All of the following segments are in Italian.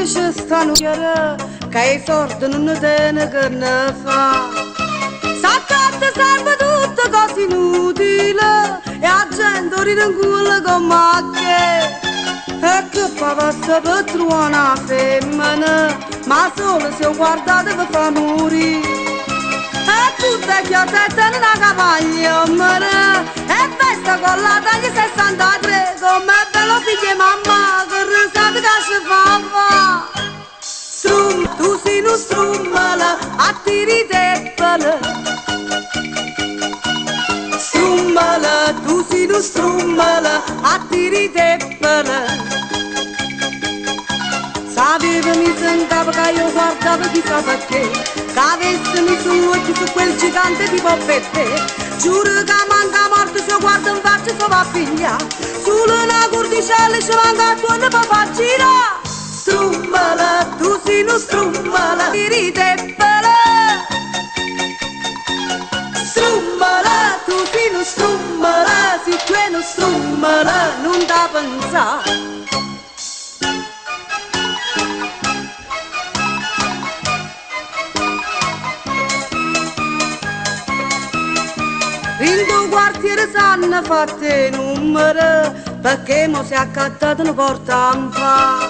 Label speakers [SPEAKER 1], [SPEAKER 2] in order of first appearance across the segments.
[SPEAKER 1] dice sta nuiera che i sordi non ne tiene che ne fa. S'accatta serve tutto cose inutile e la gente ride in culo con macchie. E che fa passa per trovare una femmina, ma solo se ho guardato vi fa morire. E tutte chiattette in una cavaglia, e festa con la taglia 63, come bello figlio e mamma, che risate che si fa. Strum, tu sei uno strummala, a tiri teppale. Strummala, tu sei uno strummala, a tiri teppale. Sapeva mi in capo che io guardavo chissà perché, che avesse messo un occhio su quel gigante tipo Peppe. Giuro che manca morto se guarda in faccia se va a figlia, solo una cordicella ci manca a tuo ne fa far girare. Strummala, tu sei uno strummala, tiri teppale. Strummala, tu sei uno strummala, se tu è uno strummala, non da pensare. In tuo quartiere s'hanno fatto i numeri, perché mo si è accattato una porta in fa.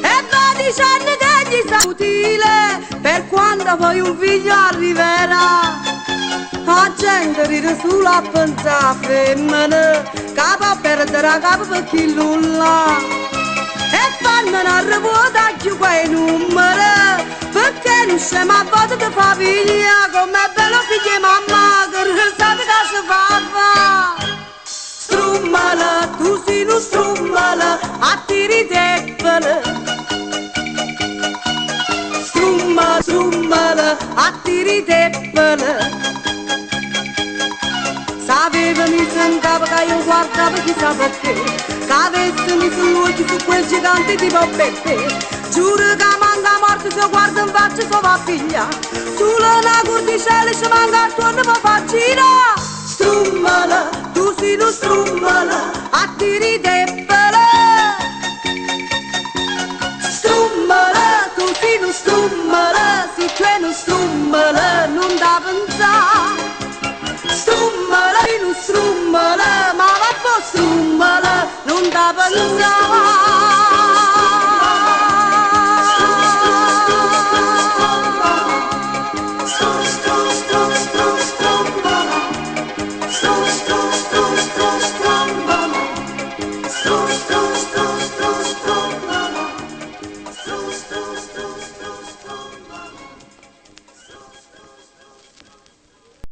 [SPEAKER 1] E va dicendo che gli sta utile, per quando poi un figlio arriverà. La gente ride sulla pensa femmina, che può perdere a capo per chi nulla. E fanno una revuota più quei numeri, perché non scema a volte di famiglia, come bello figlio e mamma, che risate che si fa. Strummala, tu sei uno strummala, a tiri teppale. Strummala, strummala, a tiri teppale. Sapeva mi in capo che io guardavo chissà perché, che avesse messo l'occhio su quel gigante tipo Peppe. Giuro che manca morto se guarda in faccia se va a figlia, solo una cordicella ci manca a tuo ne fa far girare. Strummala, tu sei uno strummala, a tiri teppale. Strummala, tu sei uno strummala, se tu è uno strummala, non da pensare. Strummala, uno strummala, ma va po' strummala, non da pensare.